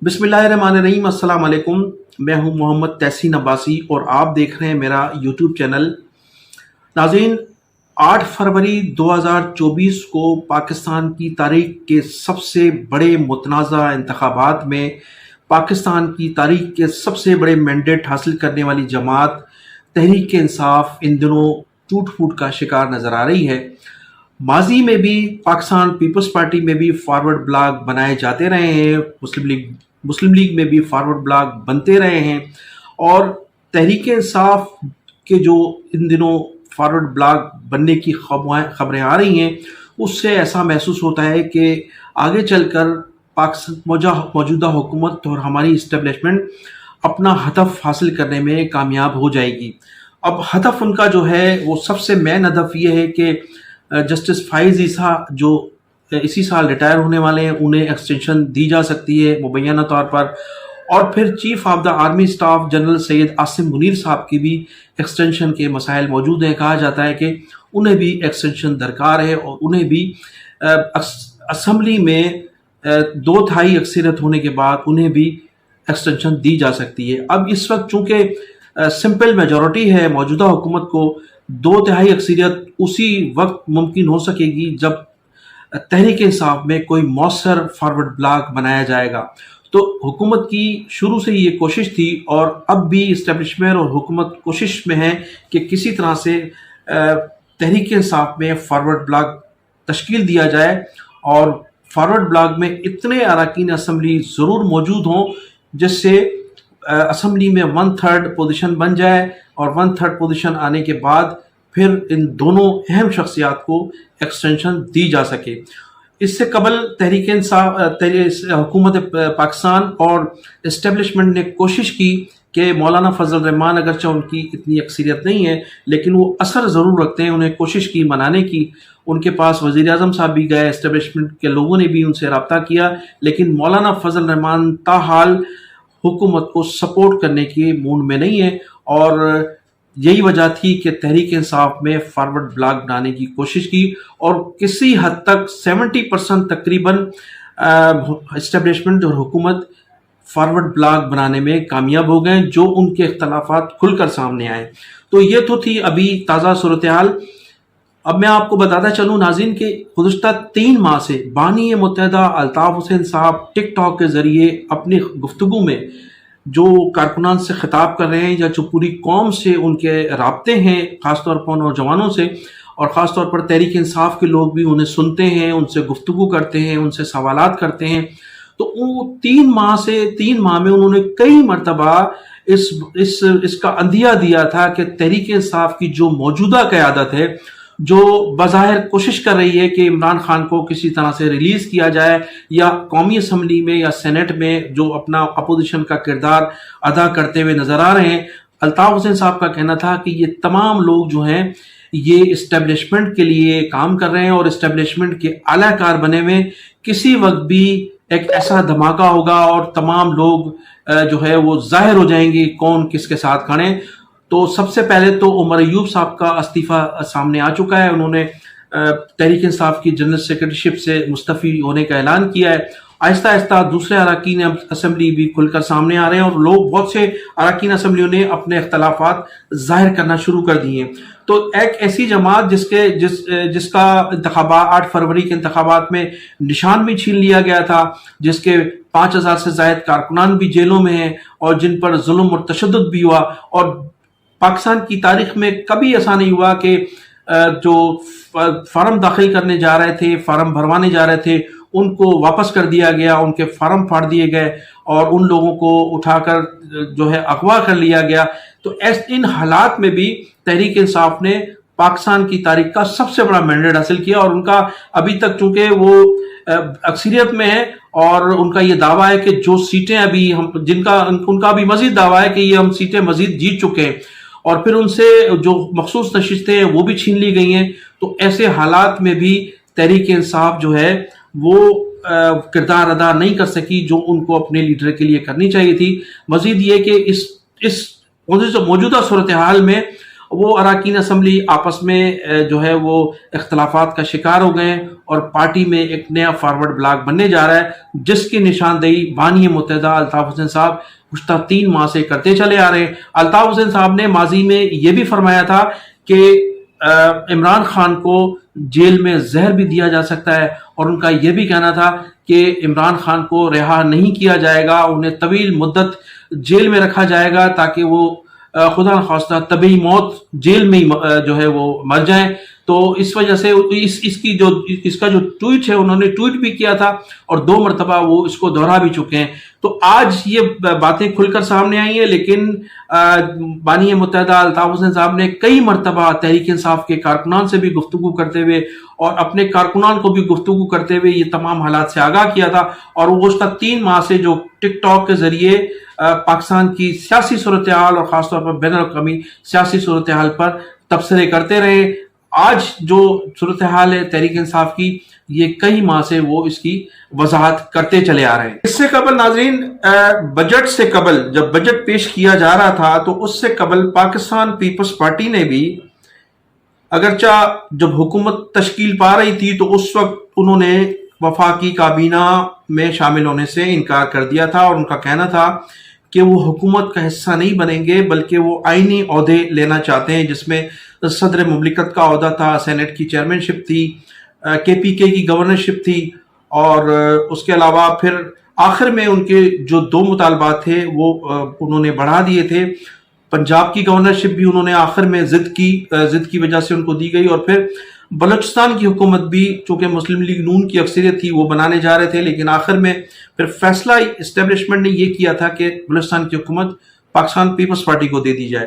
बिस्मिल्लाहिर्रहमानिर्रहीम, अस्सलाम वालेकुम। मैं हूं मोहम्मद तहसीन अब्बासी और आप देख रहे हैं मेरा यूट्यूब चैनल। नाज़रीन, 8 फरवरी 2024 को पाकिस्तान की तारीख के सबसे बड़े मुतनाज़ा इंतखाबात में पाकिस्तान की तारीख के सबसे बड़े मैंडेट हासिल करने वाली जमात तहरीक इंसाफ इन दिनों टूट फूट का शिकार नज़र आ रही है। माजी में भी पाकिस्तान पीपल्स पार्टी में भी फॉरवर्ड ब्लॉक बनाए जाते रहे हैं, मुस्लिम लीग में भी फॉरवर्ड ब्लॉक बनते रहे हैं और तहरीक इंसाफ के जो इन दिनों फॉरवर्ड ब्लॉक बनने की खबरें आ रही हैं, उससे ऐसा महसूस होता है कि आगे चलकर मौजूदा हुकूमत और हमारी इस्टेब्लिशमेंट अपना हदफ हासिल करने में कामयाब हो जाएगी। अब हदफ उनका जो है वो सबसे मेन हदफ ये है कि जस्टिस फाइज ईसा जो इसी साल रिटायर होने वाले हैं, उन्हें एक्सटेंशन दी जा सकती है मुबैना तौर पर। और फिर chief of the army staff general Syed Asim Munir साहब की भी एक्सटेंशन के मसाइल मौजूद हैं। कहा जाता है कि उन्हें भी एक्सटेंशन दरकार है और उन्हें भी असम्बली में 2/3 अक्सरियत होने के बाद उन्हें भी एक्सटेंशन दी जा सकती है। अब इस वक्त चूंकि सिंपल मेजॉरिटी है, मौजूदा हुकूमत को 2/3 अक्सरियत उसी वक्त मुमकिन हो सकेगी जब तहरीक इंसाफ में कोई मौसर फॉरवर्ड ब्लॉक बनाया जाएगा। तो हुकूमत की शुरू से ये कोशिश थी और अब भी इस्टेब्लिशमेंट और हुकूमत कोशिश में है कि किसी तरह से तहरीक इंसाफ में फॉरवर्ड ब्लॉक तश्कील दिया जाए और फॉरवर्ड ब्लॉक में इतने अरकान असम्बली ज़रूर मौजूद हों जिससे असम्बली में 1/3 पोजीशन बन जाए और 1/3 पोजीशन आने के बाद फिर इन दोनों अहम शख्सियात को एक्सटेंशन दी जा सके। इससे कबल तहरीक इंसाफ हुकूमत पाकिस्तान और इस्टेब्लिशमेंट ने कोशिश की कि मौलाना फजल रहमान, अगरचे उनकी इतनी अक्सरियत नहीं है लेकिन वो असर ज़रूर रखते हैं, उन्हें कोशिश की मनाने की। उनके पास वज़ीर आज़म साहब भी गए, इस्टेब्लिशमेंट के लोगों ने भी उनसे रब्ता किया, लेकिन मौलाना फजल रहमान ताहाल हुकूमत को सपोर्ट करने के मूड में नहीं है और यही वजह थी कि तहरीक इंसाफ में फॉरवर्ड ब्लॉक बनाने की कोशिश की और किसी हद तक 70% तकरीबन इस्टेब्लिशमेंट और हुकूमत फॉरवर्ड ब्लॉक बनाने में कामयाब हो गए, जो उनके इख्तलाफात खुलकर सामने आए। तो ये तो थी अभी ताज़ा सूरत हाल। अब मैं आपको बताता चलूँ नाज़रीन के गुज़श्ता 3 माह से बानी मुत्तहिदा अल्ताफ़ हुसैन साहब टिकटॉक के ज़रिए अपनी गुफ्तगू में जो कारकुनान से खिताब कर रहे हैं या जो पूरी कौम से उनके राब्ते हैं, ख़ासतौर पर नौजवानों से, और ख़ास तौर पर तहरीक इंसाफ के लोग भी उन्हें सुनते हैं, उनसे गुफ्तगू करते हैं, उनसे सवालात करते हैं। तो वो 3 माह में उन्होंने कई मरतबा इसका अंदिया दिया था कि तहरीक इंसाफ की जो मौजूदा क़यादत है, जो बज़ाहिर कोशिश कर रही है कि इमरान खान को किसी तरह से रिलीज किया जाए या कौमी असम्बली में या सेनेट में जो अपना अपोजिशन का किरदार अदा करते हुए नजर आ रहे हैं, अल्ताफ हुसैन साहब का कहना था कि ये तमाम लोग जो हैं ये इस्टेब्लिशमेंट के लिए काम कर रहे हैं और इस्टेब्लिशमेंट के आलाकार बने हुए, किसी वक्त भी एक ऐसा धमाका होगा और तमाम लोग जो है वो जाहिर हो जाएंगे कौन किसके साथ खड़े। तो सबसे पहले तो उमर अयूब साहब का इस्तीफा सामने आ चुका है, उन्होंने तहरीक इंसाफ की जनरल सेक्रेटरीशिप से मुस्तफ़ी होने का ऐलान किया है। आहिस्ता आहिस्ता दूसरे अरकान असम्बली भी खुलकर सामने आ रहे हैं और लोग, बहुत से अरकान असम्बलियों ने अपने इख्तलाफात जाहिर करना शुरू कर दिए हैं। तो एक ऐसी जमात जिसका इंतखाबात 8 फरवरी के इंतखाबात में निशान भी छीन लिया गया था, जिसके 5000 से ज़ायद कारकुनान भी जेलों में हैं और जिन पर जुल्म और तशद्दुद भी हुआ, और पाकिस्तान की तारीख में कभी ऐसा नहीं हुआ कि जो फार्म दाखिल करने जा रहे थे, फार्म भरवाने जा रहे थे, उनको वापस कर दिया गया, उनके फार्म फाड़ दिए गए और उन लोगों को उठाकर जो है अगवा कर लिया गया। तो इन हालात में भी तहरीक इंसाफ ने पाकिस्तान की तारीख का सबसे बड़ा मैंडेट हासिल किया और उनका अभी तक चूंकि वो अक्सरियत में है और उनका ये दावा है कि जो सीटें अभी उनका भी मजीद दावा है कि ये हम सीटें मजीद जीत चुके हैं और फिर उनसे जो मखसूस नशिस्तें हैं वो भी छीन ली गई हैं। तो ऐसे हालात में भी तहरीक इंसाफ जो है वो किरदार अदा नहीं कर सकी जो उनको अपने लीडर के लिए करनी चाहिए थी। मजीद ये कि इस मौजूदा सूरत हाल में وہ اراکین اسمبلی آپس میں جو ہے وہ اختلافات کا شکار ہو گئے اور پارٹی میں ایک نیا فارورڈ بلاک بننے جا رہا ہے، جس کی نشاندہی بانی متحدہ الطاف حسین صاحب گزشتہ 3 ماہ سے کرتے چلے آ رہے ہیں۔ الطاف حسین صاحب نے ماضی میں یہ بھی فرمایا تھا کہ عمران خان کو جیل میں زہر بھی دیا جا سکتا ہے، اور ان کا یہ بھی کہنا تھا کہ عمران خان کو رہا نہیں کیا جائے گا، انہیں طویل مدت جیل میں رکھا جائے گا تاکہ وہ خدا نخواستہ طبی موت جیل میں ہی جو ہے وہ مر جائیں۔ تو اس وجہ سے اس کا جو ٹویٹ ہے، انہوں نے ٹویٹ بھی کیا تھا اور 2 مرتبہ وہ اس کو دہرا بھی چکے ہیں۔ تو آج یہ باتیں کھل کر سامنے آئی ہیں، لیکن بانی متحدہ الطاف حسین صاحب نے کئی مرتبہ تحریک انصاف کے کارکنان سے بھی گفتگو کرتے ہوئے اور اپنے کارکنان کو بھی گفتگو کرتے ہوئے یہ تمام حالات سے آگاہ کیا تھا، اور وہ گزشتہ 3 ماہ سے جو ٹک ٹاک کے ذریعے پاکستان کی سیاسی صورتحال اور خاص طور پر بین الاقوامی سیاسی صورتحال پر تبصرے کرتے رہے۔ آج جو صورتحال ہے تحریک انصاف کی، یہ کئی ماہ سے وہ اس کی وضاحت کرتے چلے آ رہے ہیں۔ اس سے قبل ناظرین، بجٹ سے قبل جب بجٹ پیش کیا جا رہا تھا تو اس سے قبل پاکستان پیپلز پارٹی نے بھی، اگرچہ جب حکومت تشکیل پا رہی تھی تو اس وقت انہوں نے وفاقی کابینہ میں شامل ہونے سے انکار کر دیا تھا، اور ان کا کہنا تھا کہ وہ حکومت کا حصہ نہیں بنیں گے بلکہ وہ آئینی عہدے لینا چاہتے ہیں، جس میں صدر مملکت کا عہدہ تھا، سینٹ کی چیئرمین شپ تھی، KPK کی گورنرشپ تھی، اور اس کے علاوہ پھر آخر میں ان کے جو 2 مطالبات تھے وہ انہوں نے بڑھا دیے تھے۔ پنجاب کی گورنرشپ بھی انہوں نے آخر میں ضد کی وجہ سے ان کو دی گئی، اور پھر بلوچستان کی حکومت بھی چونکہ مسلم لیگ نون کی اکثریت تھی وہ بنانے جا رہے تھے، لیکن آخر میں پھر فیصلہ اسٹیبلشمنٹ نے یہ کیا تھا کہ بلوچستان کی حکومت پاکستان پیپلز پارٹی کو دے دی جائے۔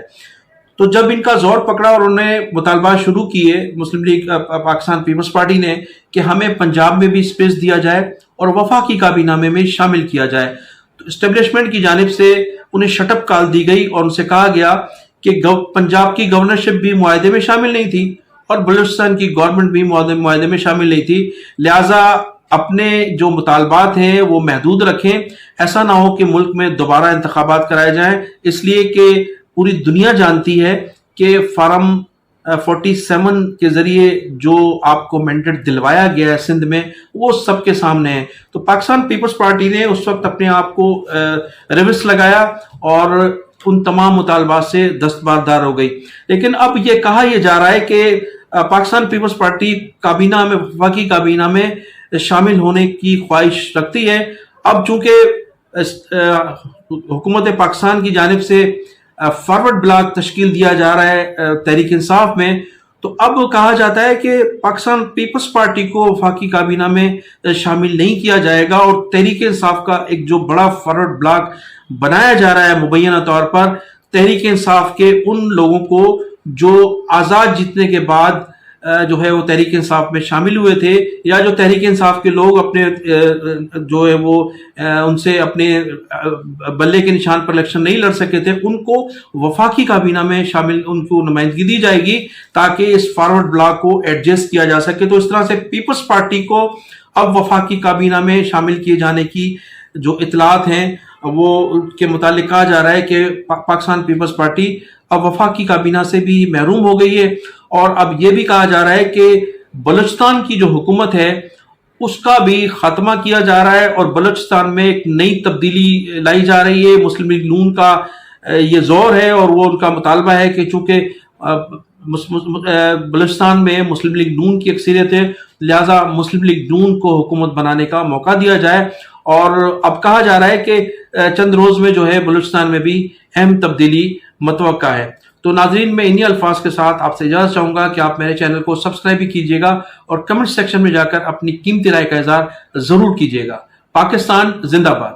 تو جب ان کا زور پکڑا اور انہوں نے مطالبات شروع کیے مسلم لیگ پاکستان پیپلز پارٹی نے کہ ہمیں پنجاب میں بھی سپیس دیا جائے اور وفاقی کابینہ میں شامل کیا جائے، تو اسٹیبلشمنٹ کی جانب سے انہیں شٹ اپ کال دی گئی اور ان سے کہا گیا کہ پنجاب کی گورنرشپ بھی معاہدے میں شامل نہیں تھی اور بلوچستان کی گورنمنٹ بھی معاہدے میں شامل نہیں تھی، لہٰذا اپنے جو مطالبات ہیں وہ محدود رکھیں، ایسا نہ ہو کہ ملک میں دوبارہ انتخابات کرائے جائیں، اس لیے کہ پوری دنیا جانتی ہے کہ فارم 47 کے ذریعے جو آپ کو مینڈیٹ دلوایا گیا ہے سندھ میں، وہ سب کے سامنے ہے۔ تو پاکستان پیپلز پارٹی نے اس وقت اپنے آپ کو ریورس لگایا اور ان تمام مطالبات سے دستبردار ہو گئی، لیکن اب یہ کہا یہ جا رہا ہے کہ پاکستان پیپلز پارٹی کابینہ میں، وفاقی کابینہ میں شامل ہونے کی خواہش رکھتی ہے۔ اب چونکہ حکومت پاکستان کی جانب سے فارورڈ بلاک تشکیل دیا جا رہا ہے تحریک انصاف میں، تو اب کہا جاتا ہے کہ پاکستان پیپلز پارٹی کو وفاقی کابینہ میں شامل نہیں کیا جائے گا، اور تحریک انصاف کا ایک جو بڑا فارورڈ بلاک بنایا جا رہا ہے مبینہ طور پر تحریک انصاف کے ان لوگوں کو جو آزاد جیتنے کے بعد جو ہے وہ تحریک انصاف میں شامل ہوئے تھے، یا جو تحریک انصاف کے لوگ اپنے جو ہے وہ ان سے اپنے بلے کے نشان پر الیکشن نہیں لڑ سکے تھے، ان کو وفاقی کابینہ میں شامل، ان کو نمائندگی دی جائے گی تاکہ اس فارورڈ بلاک کو ایڈجسٹ کیا جا سکے۔ تو اس طرح سے پیپلز پارٹی کو اب وفاقی کابینہ میں شامل کیے جانے کی جو اطلاعات ہیں وہ کے متعلق کہا جا رہا ہے کہ پاکستان پیپلز پارٹی اب وفاقی کابینہ سے بھی محروم ہو گئی ہے، اور اب یہ بھی کہا جا رہا ہے کہ بلوچستان کی جو حکومت ہے اس کا بھی خاتمہ کیا جا رہا ہے، اور بلوچستان میں ایک نئی تبدیلی لائی جا رہی ہے۔ مسلم لیگ نون کا یہ زور ہے اور وہ ان کا مطالبہ ہے کہ چونکہ بلوچستان میں مسلم لیگ نون کی اکثریت ہے، لہٰذا مسلم لیگ نون کو حکومت بنانے کا موقع دیا جائے، اور اب کہا جا رہا ہے کہ چند روز میں جو ہے بلوچستان میں بھی اہم تبدیلی متوقع ہے۔ تو ناظرین، میں انہی الفاظ کے ساتھ آپ سے اجازت چاہوں گا کہ آپ میرے چینل کو سبسکرائب بھی کیجیے گا اور کمنٹ سیکشن میں جا کر اپنی قیمتی رائے کا اظہار ضرور کیجیے گا۔ پاکستان زندہ باد۔